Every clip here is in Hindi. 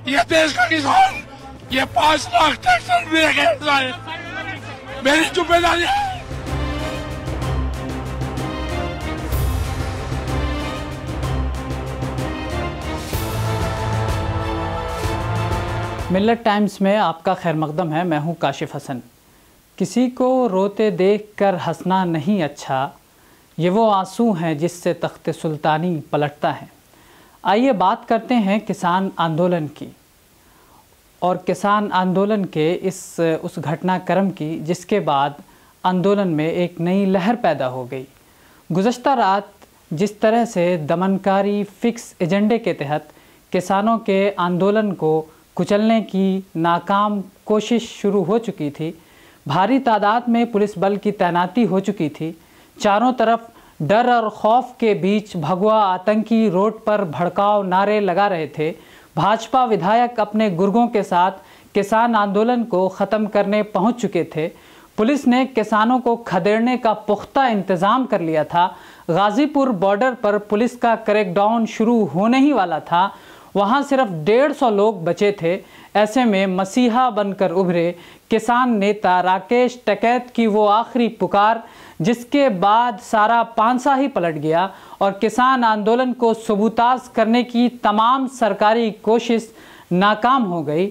ये देश का किसान, ये 5 लाख ट्रैक्टर है, मेरी जिम्मेदारी है। मिल्लत टाइम्स में आपका खैर मकदम है। मैं हूं काशिफ हसन। किसी को रोते देखकर हंसना नहीं अच्छा, ये वो आंसू हैं जिससे तख्ते सुल्तानी पलटता है। आइए बात करते हैं किसान आंदोलन की और किसान आंदोलन के उस घटनाक्रम की जिसके बाद आंदोलन में एक नई लहर पैदा हो गई। गुज़श्ता रात जिस तरह से दमनकारी फिक्स एजेंडे के तहत किसानों के आंदोलन को कुचलने की नाकाम कोशिश शुरू हो चुकी थी, भारी तादाद में पुलिस बल की तैनाती हो चुकी थी, चारों तरफ डर और खौफ के बीच भगवा आतंकी रोड पर भड़काऊ नारे लगा रहे थे। भाजपा विधायक अपने गुर्गों के साथ किसान आंदोलन को ख़त्म करने पहुंच चुके थे। पुलिस ने किसानों को खदेड़ने का पुख्ता इंतज़ाम कर लिया था। गाज़ीपुर बॉर्डर पर पुलिस का क्रैकडाउन शुरू होने ही वाला था। वहाँ सिर्फ 150 लोग बचे थे। ऐसे में मसीहा बनकर उभरे किसान नेता राकेश टिकैत की वो आखिरी पुकार, जिसके बाद सारा पांसा ही पलट गया और किसान आंदोलन को सबूताज करने की तमाम सरकारी कोशिश नाकाम हो गई।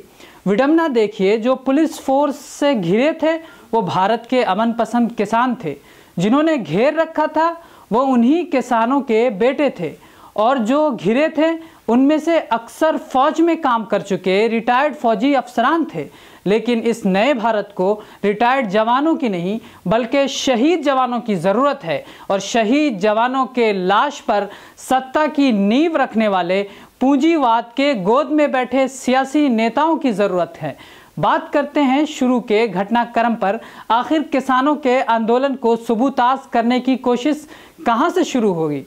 विडंबना देखिए, जो पुलिस फोर्स से घिरे थे वो भारत के अमन पसंद किसान थे। जिन्होंने घेर रखा था वो उन्हीं किसानों के बेटे थे और जो घिरे थे उनमें से अक्सर फौज में काम कर चुके रिटायर्ड फौजी अफसरान थे। लेकिन इस नए भारत को रिटायर्ड जवानों की नहीं बल्कि शहीद जवानों की ज़रूरत है और शहीद जवानों के लाश पर सत्ता की नींव रखने वाले पूंजीवाद के गोद में बैठे सियासी नेताओं की ज़रूरत है। बात करते हैं शुरू के घटनाक्रम पर। आखिर किसानों के आंदोलन को सबूताज करने की कोशिश कहाँ से शुरू होगी?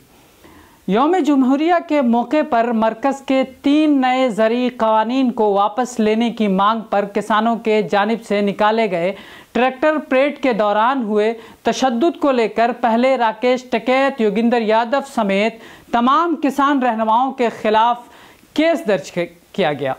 यौम जमहूरिया के मौके पर मरकज़ के 3 नए ज़रई क़वानीन को वापस लेने की मांग पर किसानों के जानिब से निकाले गए ट्रैक्टर परेड के दौरान हुए तशद्दुद को लेकर पहले राकेश टिकैत, योगेंद्र यादव समेत तमाम किसान रहनुमाओं के खिलाफ केस दर्ज किया गया।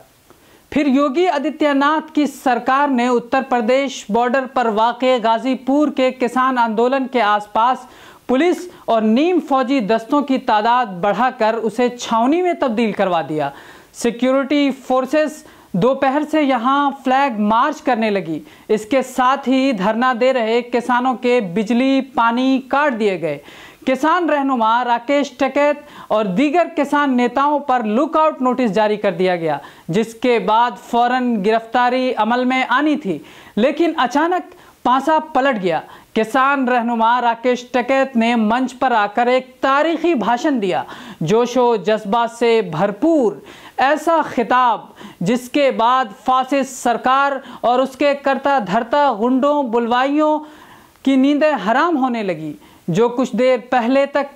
फिर योगी आदित्यनाथ की सरकार ने उत्तर प्रदेश बॉर्डर पर वाक़े गाज़ीपुर के किसान आंदोलन के आसपास पुलिस और नीम फौजी दस्तों की तादाद बढ़ाकर उसे छावनी में तब्दील करवा दिया। सिक्योरिटी फोर्सेस दोपहर से यहां फ्लैग मार्च करने लगी। इसके साथ ही धरना दे रहे किसानों के बिजली पानी काट दिए गए। किसान रहनुमा राकेश टिकैत और दीगर किसान नेताओं पर लुकआउट नोटिस जारी कर दिया गया, जिसके बाद फौरन गिरफ्तारी अमल में आनी थी। लेकिन अचानक पांसा पलट गया। किसान रहनुमा राकेश टिकैत ने मंच पर आकर एक तारीखी भाषण दिया, जोशो जज्बा से भरपूर ऐसा खिताब जिसके बाद फासिस्ट सरकार और उसके करता धरता गुंडों बुलवाइयों की नींदें हराम होने लगी। जो कुछ देर पहले तक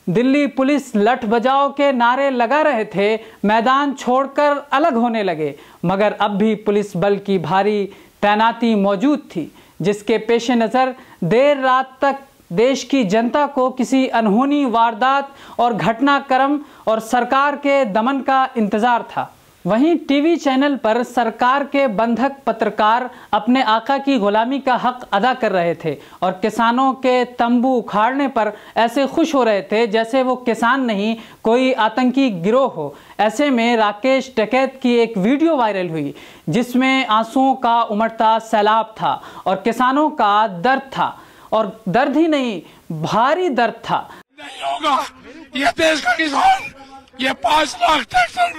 दिल्ली पुलिस लठ बजाओ के नारे लगा रहे थे, मैदान छोड़कर अलग होने लगे। मगर अब भी पुलिस बल की भारी तैनाती मौजूद थी, जिसके पेश नज़र देर रात तक देश की जनता को किसी अनहोनी वारदात और घटनाक्रम और सरकार के दमन का इंतज़ार था। वहीं टीवी चैनल पर सरकार के बंधक पत्रकार अपने आका की गुलामी का हक अदा कर रहे थे और किसानों के तंबू उखाड़ने पर ऐसे खुश हो रहे थे जैसे वो किसान नहीं कोई आतंकी गिरोह हो। ऐसे में राकेश टिकैत की एक वीडियो वायरल हुई जिसमें आंसुओं का उमड़ता सैलाब था और किसानों का दर्द था, और दर्द ही नहीं भारी दर्द था। नहीं होगा, ये देश का किसान, ये 5 लाख ट्रैक्टर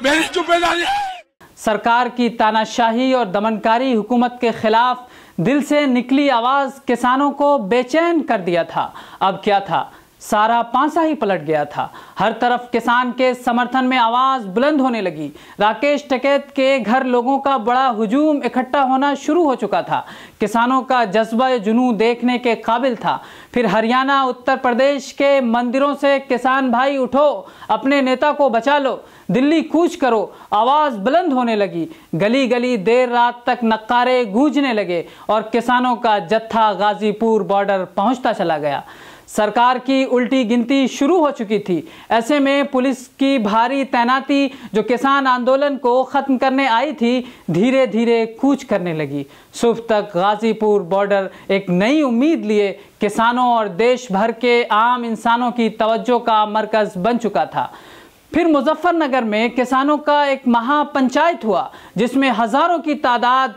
मेरी जिम्मेदारी है। सरकार की तानाशाही और दमनकारी हुकूमत के खिलाफ दिल से निकली आवाज किसानों को बेचैन कर दिया था। अब क्या था, सारा पांसा ही पलट गया था। हर तरफ किसान के समर्थन में आवाज बुलंद होने लगी। राकेश टिकैत के घर लोगों का बड़ा हुजूम इकट्ठा होना शुरू हो चुका था। किसानों का जज्बा जुनू देखने के काबिल था। फिर हरियाणा, उत्तर प्रदेश के मंदिरों से किसान भाई उठो, अपने नेता को बचा लो, दिल्ली कूच करो, आवाज बुलंद होने लगी। गली गली देर रात तक नक्कारे गूंजने लगे और किसानों का जत्था गाजीपुर बॉर्डर पहुंचता चला गया। सरकार की उल्टी गिनती शुरू हो चुकी थी। ऐसे में पुलिस की भारी तैनाती जो किसान आंदोलन को ख़त्म करने आई थी, धीरे धीरे कूच करने लगी। सुबह तक गाजीपुर बॉर्डर एक नई उम्मीद लिए किसानों और देश भर के आम इंसानों की तवज्जो का मरकज़ बन चुका था। फिर मुजफ्फरनगर में किसानों का एक महापंचायत हुआ, जिसमें हज़ारों की तादाद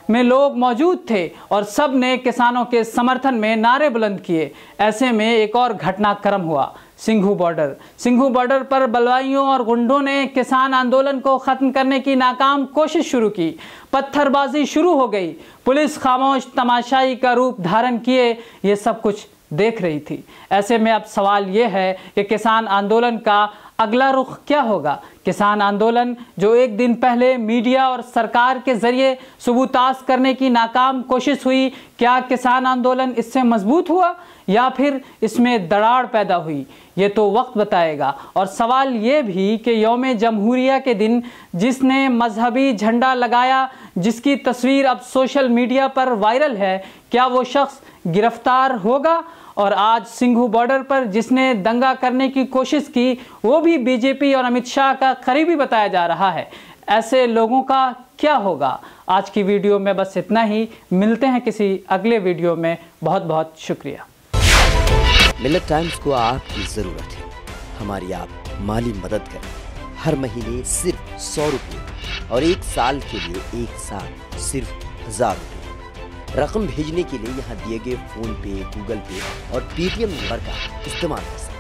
में लोग मौजूद थे और सब ने किसानों के समर्थन में नारे बुलंद किए। ऐसे में एक और घटनाक्रम हुआ, सिंघू बॉर्डर पर बलवाइयों और गुंडों ने किसान आंदोलन को ख़त्म करने की नाकाम कोशिश शुरू की। पत्थरबाजी शुरू हो गई। पुलिस खामोश तमाशाई का रूप धारण किए ये सब कुछ देख रही थी। ऐसे में अब सवाल ये है कि किसान आंदोलन का अगला रुख क्या होगा। किसान आंदोलन जो एक दिन पहले मीडिया और सरकार के जरिए सुबूतास करने की नाकाम कोशिश हुई, क्या किसान आंदोलन इससे मजबूत हुआ या फिर इसमें दरार पैदा हुई, ये तो वक्त बताएगा। और सवाल ये भी कि यौम जमहूरिया के दिन जिसने मजहबी झंडा लगाया, जिसकी तस्वीर अब सोशल मीडिया पर वायरल है, क्या वो शख्स गिरफ्तार होगा? और आज सिंघू बॉर्डर पर जिसने दंगा करने की कोशिश की, वो भी बीजेपी और अमित शाह का करीबी बताया जा रहा है। ऐसे लोगों का क्या होगा? आज की वीडियो में बस इतना ही। मिलते हैं किसी अगले वीडियो में। बहुत बहुत शुक्रिया। मिल्लत टाइम्स को आपकी ज़रूरत है। हमारी आप माली मदद करें। हर महीने सिर्फ 100 रुपये और 1 साल के लिए एक साथ सिर्फ 1000 रुपये। रकम भेजने के लिए यहाँ दिए गए फ़ोन पे, गूगल पे और पेटीएम नंबर का इस्तेमाल कर सकते हैं।